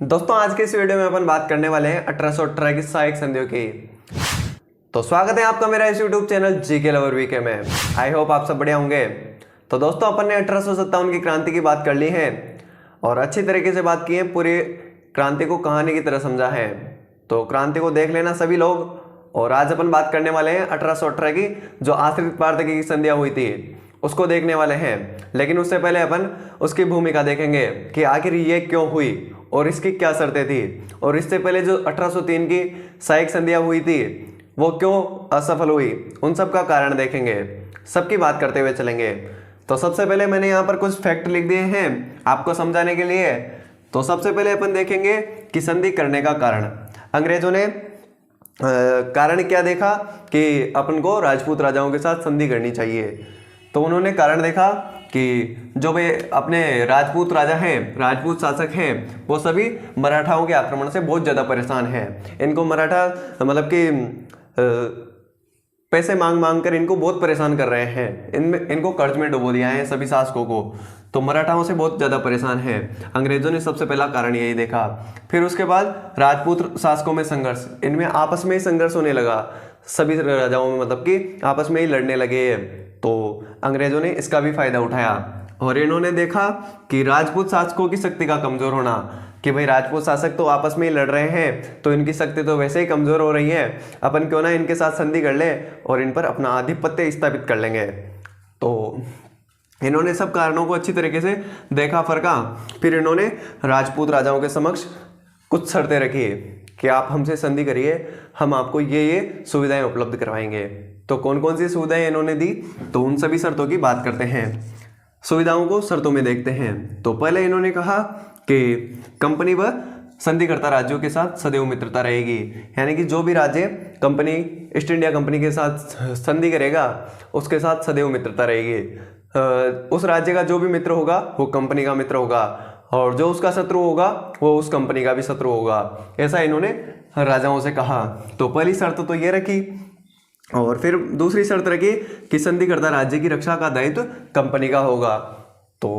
दोस्तों आज के इस वीडियो में अपन बात करने वाले हैं 1818 की सहायक संधियों की। तो स्वागत है आपका मेरा इस YouTube channel GK lover VK में। आई होप आप सब बढ़िया होंगे। तो दोस्तों अपन ने 1857 की क्रांति की बात कर ली है और अच्छी तरीके से बात की है, पूरी क्रांति को कहानी की तरह समझा है। तो क्रांति को देख लेना सभी लोग। और आज अपन बात करने वाले हैं 1818 की जो आश्रित पारतकी की संधियां हुई थी उसको देखने वाले हैं। लेकिन उससे पहले अपन उसकी भूमिका देखेंगे कि आखिर ये क्यों हुई और इसकी क्या शर्तें थी, और इससे पहले जो 1803 की सहायक संधियां हुई थी वो क्यों असफल हुई, उन सब का कारण देखेंगे। सबकी बात करते हुए चलेंगे। तो सबसे पहले मैंने यहाँ पर कुछ फैक्ट लिख दिए हैं आपको समझाने के लिए। तो सबसे पहले अपन देखेंगे कि संधि करने का कारण। अंग्रेजों ने कारण क्या देखा कि अपन को राजपूत राजाओं के साथ संधि करनी चाहिए। तो उन्होंने कारण देखा कि जो वे अपने राजपूत राजा हैं, राजपूत शासक हैं, वो सभी मराठाओं के आक्रमण से बहुत ज़्यादा परेशान हैं। इनको मराठा मतलब कि पैसे मांग मांग कर इनको बहुत परेशान कर रहे हैं। इनको कर्ज में डुबो दिया है सभी शासकों को। तो मराठाओं से बहुत ज़्यादा परेशान है। अंग्रेजों ने सबसे पहला कारण यही देखा। फिर उसके बाद राजपूत शासकों में संघर्ष, इनमें आपस में ही संघर्ष होने लगा। सभी राजाओं में मतलब कि आपस में ही लड़ने लगे। तो अंग्रेजों ने इसका भी फायदा उठाया और इन्होंने देखा कि राजपूत शासकों की शक्ति का कमजोर होना, कि भाई राजपूत शासक तो आपस में ही लड़ रहे हैं तो इनकी शक्ति तो वैसे ही कमजोर हो रही है, अपन क्यों ना इनके साथ संधि कर लें और इन पर अपना आधिपत्य स्थापित कर लेंगे। तो इन्होंने सब कारणों को अच्छी तरीके से देखा फरका। फिर इन्होंने राजपूत राजाओं के समक्ष कुछ शर्तें रखी कि आप हमसे संधि करिए, हम आपको ये सुविधाएं उपलब्ध करवाएंगे। तो कौन कौन सी सुविधाएं इन्होंने दी, तो उन सभी शर्तों की बात करते हैं। सुविधाओं को शर्तों में देखते हैं। तो पहले इन्होंने कहा कि कंपनी व संधिकर्ता राज्यों के साथ सदैव मित्रता रहेगी, यानी कि जो भी राज्य कंपनी ईस्ट इंडिया कंपनी के साथ संधि करेगा उसके साथ सदैव मित्रता रहेगी। उस राज्य का जो भी मित्र होगा वो कंपनी का मित्र होगा और जो उसका शत्रु होगा वो उस कंपनी का भी शत्रु होगा। ऐसा इन्होंने राजाओं से कहा। तो पहली शर्त तो ये रखी। और फिर दूसरी शर्त रखी कि संधिकर्ता राज्य की रक्षा का दायित्व कंपनी का होगा। तो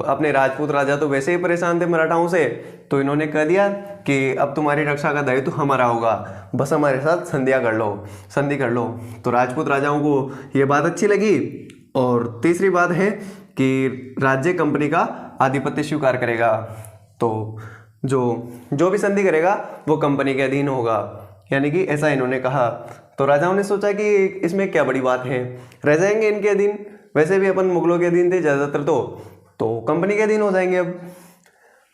अपने राजपूत राजा तो वैसे ही परेशान थे मराठाओं से, तो इन्होंने कह दिया कि अब तुम्हारी रक्षा का दायित्व हमारा होगा, बस हमारे साथ संधि कर लो। तो राजपूत राजाओं को ये बात अच्छी लगी। और तीसरी बात है कि राज्य कंपनी का आधिपत्य स्वीकार करेगा। तो जो भी संधि करेगा वो कंपनी के अधीन होगा, यानी कि ऐसा इन्होंने कहा। तो राजाओं ने सोचा कि इसमें क्या बड़ी बात है, रह जाएंगे इनके अधीन, वैसे भी अपन मुगलों के अधीन थे ज़्यादातर, तो कंपनी के अधीन हो जाएंगे अब।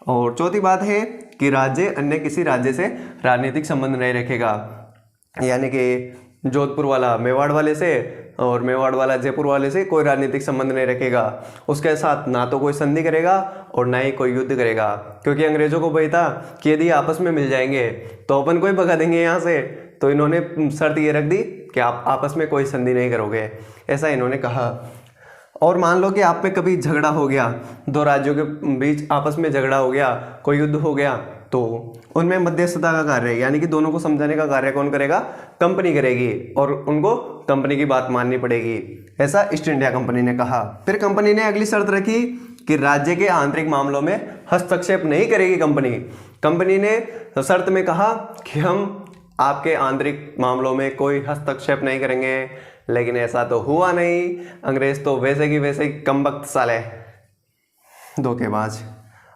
और चौथी बात है कि राज्य अन्य किसी राज्य से राजनीतिक संबंध नहीं रखेगा, यानी कि जोधपुर वाला मेवाड़ वाले से और मेवाड़ वाला जयपुर वाले से कोई राजनीतिक संबंध नहीं रखेगा। उसके साथ ना तो कोई संधि करेगा और ना ही कोई युद्ध करेगा, क्योंकि अंग्रेजों को भय था कि यदि आपस में मिल जाएंगे तो अपन को ही भगा देंगे यहाँ से। तो इन्होंने शर्त ये रख दी कि आप आपस में कोई संधि नहीं करोगे, ऐसा इन्होंने कहा। और मान लो कि आप में कभी झगड़ा हो गया, दो राज्यों के बीच आपस में झगड़ा हो गया, कोई युद्ध हो गया, तो उनमें मध्यस्थता का कार्य, यानी कि दोनों को समझाने का कार्य कौन करेगा, कंपनी करेगी और उनको कंपनी की बात माननी पड़ेगी, ऐसा ईस्ट इंडिया कंपनी ने कहा। फिर कंपनी ने अगली शर्त रखी कि राज्य के आंतरिक मामलों में हस्तक्षेप नहीं करेगी कंपनी ने शर्त में कहा कि हम आपके आंतरिक मामलों में कोई हस्तक्षेप नहीं करेंगे। लेकिन ऐसा तो हुआ नहीं। अंग्रेज तो वैसे की वैसे कमबख्त साले, धोखेबाज।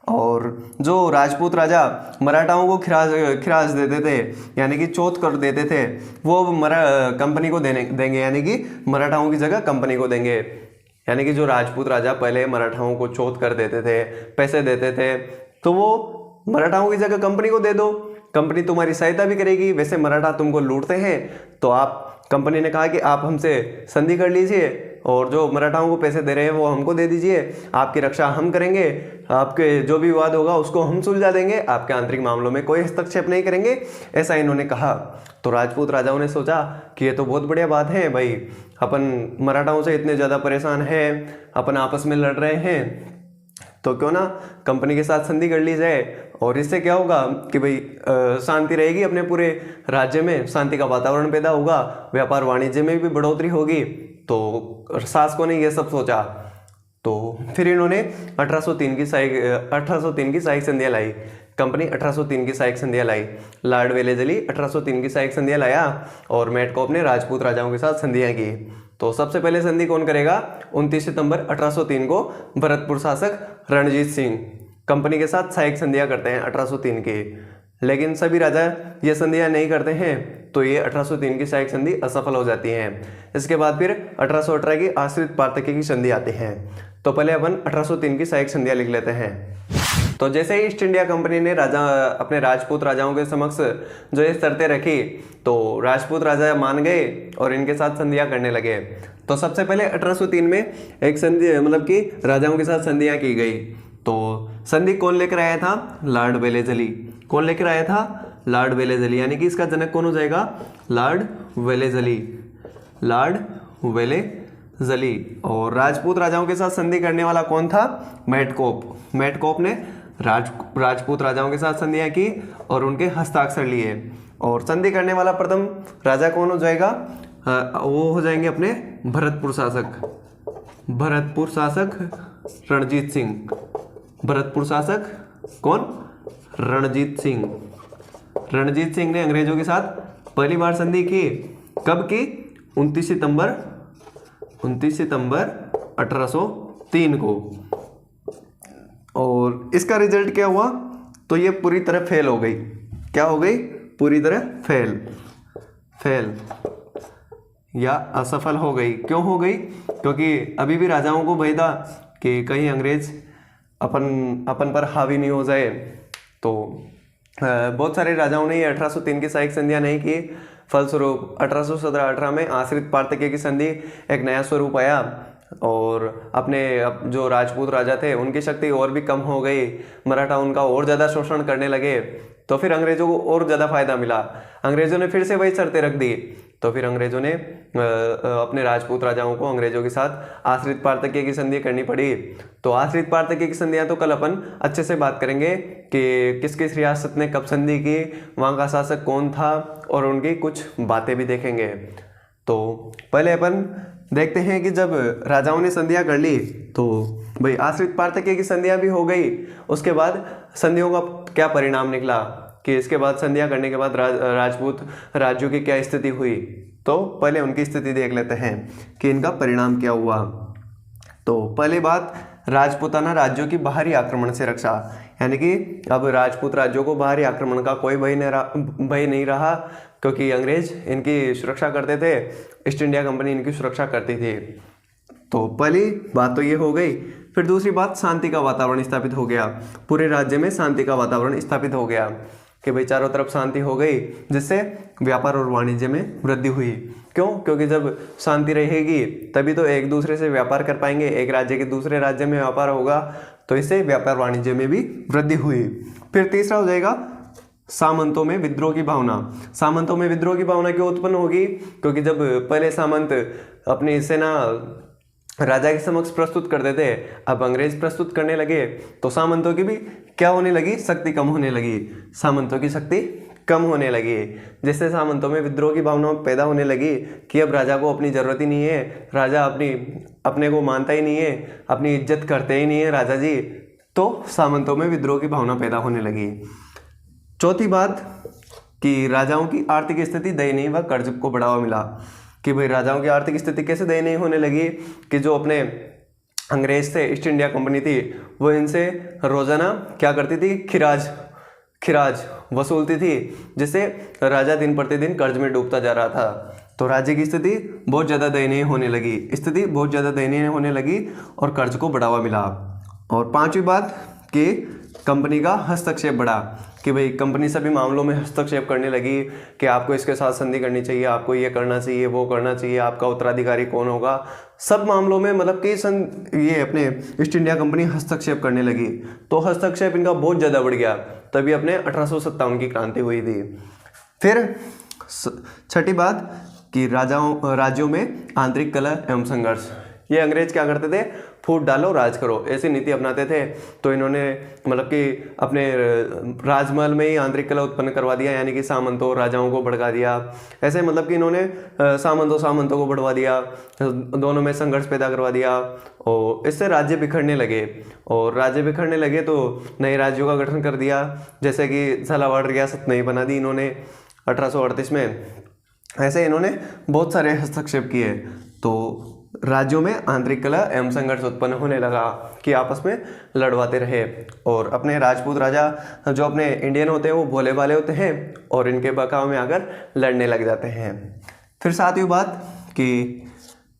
और जो राजपूत राजा मराठाओं को खिराज देते थे, यानी कि चौथ कर देते थे, वो कंपनी को देंगे, यानी कि मराठाओं की जगह कंपनी को देंगे। यानी कि जो राजपूत राजा पहले मराठाओं को चौथ कर देते थे, पैसे देते थे, तो वो मराठाओं की जगह कंपनी को दे दो, कंपनी तुम्हारी सहायता भी करेगी। वैसे मराठा तुमको लूटते हैं, तो आप, कंपनी ने कहा कि आप हमसे संधि कर लीजिए और जो मराठाओं को पैसे दे रहे हैं वो हमको दे दीजिए, आपकी रक्षा हम करेंगे, आपके जो भी विवाद होगा उसको हम सुलझा देंगे, आपके आंतरिक मामलों में कोई हस्तक्षेप नहीं करेंगे, ऐसा इन्होंने कहा। तो राजपूत राजाओं ने सोचा कि ये तो बहुत बढ़िया बात है भाई, अपन मराठाओं से इतने ज़्यादा परेशान हैं, अपन आपस में लड़ रहे हैं, तो क्यों ना कंपनी के साथ संधि कर ली जाए। और इससे क्या होगा कि भाई शांति रहेगी, अपने पूरे राज्य में शांति का वातावरण पैदा होगा, व्यापार वाणिज्य में भी बढ़ोतरी होगी। तो शासकों ने यह सब सोचा। तो फिर इन्होंने 1803 की सहायक संधियाँ लाई कंपनी 1803 की सहायक संधियां लाई। लॉर्ड वेलेजली 1803 की सहायक संधियां लाया और मेटकॉप ने राजपूत राजाओं के साथ संधियां की। तो सबसे पहले संधि कौन करेगा? 29 सितंबर 1803 को भरतपुर शासक रणजीत सिंह कंपनी के साथ सहायक संधियां करते हैं 1803 के। लेकिन सभी राजा ये संधियां नहीं करते हैं तो ये 1803 की सहायक संधि असफल हो जाती है। इसके बाद फिर 1818 की आश्रित पार्थक्य की संधि आती है। तो पहले अपन 1803 की सहायक संधियां लिख लेते हैं। तो जैसे ही ईस्ट इंडिया कंपनी ने अपने राजपूत राजाओं के समक्ष जो ये शर्तें रखी तो राजपूत राजा मान गए और इनके साथ संधियां करने लगे। तो सबसे पहले 1803 में एक संधि मतलब कि राजाओं के साथ संधियां की गई। तो संधि कौन लेकर आया था? Lord Wellesley. कौन लेकर आया था? लॉर्ड वेलेजली, यानी कि इसका जनक कौन हो जाएगा? Lord Wellesley. Lord Wellesley. और राजपूत राजाओं के साथ संधि करने वाला कौन था? मेटकॉप। मेटकॉप ने राजपूत राजाओं के साथ संधियां की और उनके हस्ताक्षर लिए। और संधि करने वाला प्रथम राजा कौन हो जाएगा? वो हो जाएंगे अपने भरतपुर शासक। भरतपुर शासक रणजीत सिंह। भरतपुर शासक कौन? रणजीत सिंह। रणजीत सिंह ने अंग्रेजों के साथ पहली बार संधि की। कब की? 29 सितंबर 1803 को। और इसका रिजल्ट क्या हुआ? तो ये पूरी तरह फेल हो गई। क्या हो गई? पूरी तरह फेल या असफल हो गई। क्यों हो गई? क्योंकि अभी भी राजाओं को भय था कि कहीं अंग्रेज अपन पर हावी नहीं हो जाए। तो बहुत सारे राजाओं ने ये 1803 की सहायक संधियां नहीं की। फलस्वरूप 1817-18 में आश्रित पार्थक्य की संधि एक नया स्वरूप आया और अपने जो राजपूत राजा थे उनकी शक्ति और भी कम हो गई। मराठा उनका और ज़्यादा शोषण करने लगे। तो फिर अंग्रेजों को और ज़्यादा फायदा मिला। अंग्रेजों ने फिर से वही शर्तें रख दी। तो फिर अंग्रेजों ने अपने राजपूत राजाओं को अंग्रेजों के साथ आश्रित पार्थक्य की संधि करनी पड़ी। तो आश्रित पार्थक्य की संधियां तो कल अपन अच्छे से बात करेंगे कि किस किस रियासत ने कब संधि की, वहाँ का शासक कौन था और उनकी कुछ बातें भी देखेंगे। तो पहले अपन देखते हैं कि जब राजाओं ने संधियां कर ली तो भाई आश्रित पार्थक्य की संधियां भी हो गई। उसके बाद संधियों का क्या परिणाम निकला कि इसके बाद संधियां करने के बाद राजपूत राज्यों की क्या स्थिति हुई। तो पहले उनकी स्थिति देख लेते हैं कि इनका परिणाम क्या हुआ। तो पहली बात, राजपूताना राज्यों की बाहरी आक्रमण से रक्षा, यानी कि अब राजपूत राज्यों को बाहरी आक्रमण का कोई भय नहीं रहा क्योंकि अंग्रेज इनकी सुरक्षा करते थे, ईस्ट इंडिया कंपनी इनकी सुरक्षा करती थी। तो पहली बात तो ये हो गई। फिर दूसरी बात, शांति का वातावरण स्थापित हो गया। पूरे राज्य में शांति का वातावरण स्थापित हो गया कि भाई चारों तरफ शांति हो गई, जिससे व्यापार और वाणिज्य में वृद्धि हुई। क्यों? क्योंकि जब शांति रहेगी तभी तो एक दूसरे से व्यापार कर पाएंगे। एक राज्य के दूसरे राज्य में व्यापार होगा तो इससे व्यापार वाणिज्य में भी वृद्धि हुई। फिर तीसरा हो जाएगा सामंतों में विद्रोह की भावना। सामंतों में विद्रोह की भावना क्यों उत्पन्न होगी? क्योंकि जब पहले सामंत अपनी सेना राजा के समक्ष प्रस्तुत करते थे, अब अंग्रेज प्रस्तुत करने लगे तो सामंतों की भी क्या होने लगी? शक्ति कम होने लगी। सामंतों की शक्ति कम होने लगी, जिससे सामंतों में विद्रोह की भावना पैदा होने लगी कि अब राजा को अपनी जरूरत ही नहीं है, राजा अपने को मानता ही नहीं है, अपनी इज्जत करते ही नहीं है राजा जी। तो सामंतों में विद्रोह की भावना पैदा होने लगी। चौथी बात कि राजाओं की आर्थिक स्थिति दयनीय व कर्ज को बढ़ावा मिला। कि भाई राजाओं की आर्थिक स्थिति कैसे दयनीय होने लगी कि जो अपने अंग्रेज से ईस्ट इंडिया कंपनी थी वो इनसे रोजाना क्या करती थी? खिराज वसूलती थी, जिससे राजा दिन प्रतिदिन कर्ज में डूबता जा रहा था। तो राज्य की स्थिति बहुत ज़्यादा दयनीय होने लगी और कर्ज को बढ़ावा मिला। और पांचवी बात कि कंपनी का हस्तक्षेप बढ़ा कि भाई कंपनी सभी मामलों में हस्तक्षेप करने लगी कि आपको इसके साथ संधि करनी चाहिए, आपको ये करना चाहिए, वो करना चाहिए, आपका उत्तराधिकारी कौन होगा, सब मामलों में मतलब कि ये अपने ईस्ट इंडिया कंपनी हस्तक्षेप करने लगी। तो हस्तक्षेप इनका बहुत ज़्यादा बढ़ गया, तभी अपने 1857 की क्रांति हुई थी। फिर छठी बात कि राज्यों में आंतरिक कलह एवं संघर्ष। ये अंग्रेज क्या करते थे? फूट डालो राज करो, ऐसी नीति अपनाते थे। तो इन्होंने मतलब कि अपने राजमहल में ही आंतरिक कलह उत्पन्न करवा दिया, यानी कि सामंतों राजाओं को भड़का दिया। ऐसे मतलब कि इन्होंने सामंतों को बढ़वा दिया, दोनों में संघर्ष पैदा करवा दिया और इससे राज्य बिखरने लगे। और राज्य बिखरने लगे तो नए राज्यों का गठन कर दिया, जैसे कि झालावाड़ रियासत नई बना दी इन्होंने 1838 में। ऐसे इन्होंने बहुत सारे हस्तक्षेप किए, तो राज्यों में आंतरिक कलह एवं संघर्ष उत्पन्न होने लगा कि आपस में लड़वाते रहे। और अपने राजपूत राजा जो अपने इंडियन होते हैं वो भोले भाले होते हैं और इनके बहकावे में आकर लड़ने लग जाते हैं। फिर सातवीं बात कि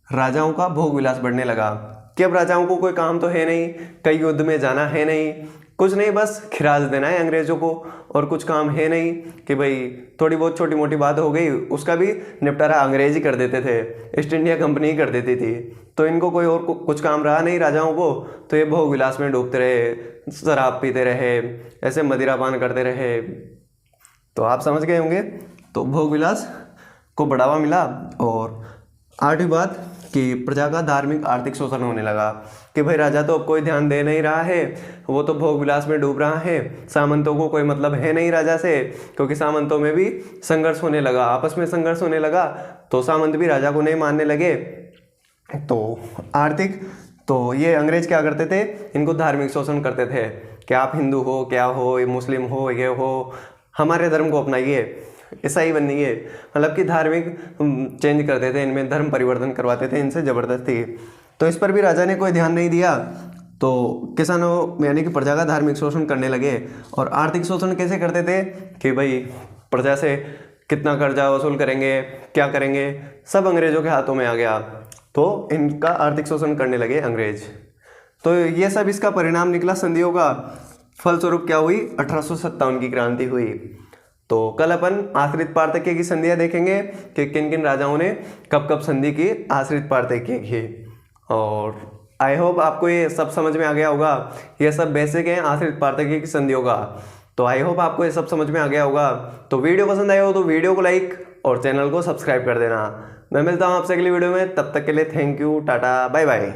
राजाओं का भोग विलास बढ़ने लगा कि अब राजाओं को कोई काम तो है नहीं, कई युद्ध में जाना है नहीं, कुछ नहीं, बस खिराज देना है अंग्रेजों को, और कुछ काम है नहीं कि भाई थोड़ी बहुत छोटी मोटी बात हो गई उसका भी निपटारा अंग्रेज ही कर देते थे, ईस्ट इंडिया कंपनी ही कर देती थी। तो इनको कोई और कुछ काम रहा नहीं राजाओं को, तो ये भोग विलास में डूबते रहे, शराब पीते रहे, ऐसे मदिरापान करते रहे। तो आप समझ गए होंगे, तो भोग विलास को बढ़ावा मिला। और आठवीं बात कि प्रजा का धार्मिक आर्थिक शोषण होने लगा कि भाई राजा तो अब कोई ध्यान दे नहीं रहा है, वो तो भोग विलास में डूब रहा है, सामंतों को कोई मतलब है नहीं राजा से, क्योंकि सामंतों में भी संघर्ष होने लगा, आपस में संघर्ष होने लगा, तो सामंत भी राजा को नहीं मानने लगे। तो आर्थिक, तो ये अंग्रेज क्या करते थे, इनको धार्मिक शोषण करते थे कि आप हिंदू हो, क्या हो, मुस्लिम हो, ये हो, हमारे धर्म को अपनाइए, ईसाई बनिए, मतलब कि धार्मिक चेंज करते थे, इनमें धर्म परिवर्तन करवाते थे इनसे ज़बरदस्ती। तो इस पर भी राजा ने कोई ध्यान नहीं दिया, तो किसानों यानी कि प्रजा का धार्मिक शोषण करने लगे। और आर्थिक शोषण कैसे करते थे कि भाई प्रजा से कितना कर्जा वसूल करेंगे, क्या करेंगे, सब अंग्रेजों के हाथों में आ गया, तो इनका आर्थिक शोषण करने लगे अंग्रेज। तो ये सब इसका परिणाम निकला संधियों का। फलस्वरूप क्या हुई, 1857 की क्रांति हुई। तो कल अपन आश्रित पार्थक्य की संधियां देखेंगे कि किन किन राजाओं ने कब कब संधि की, आश्रित पार्थक्य की। और आई होप आपको ये सब समझ में आ गया होगा, ये सब बेसिक है आश्रित पार्थक्य की संधियों का। तो आई होप आपको ये सब समझ में आ गया होगा। तो वीडियो पसंद आया हो तो वीडियो को लाइक और चैनल को सब्सक्राइब कर देना। मैं मिलता हूँ आपसे अगली वीडियो में, तब तक के लिए thank you, tata, bye bye.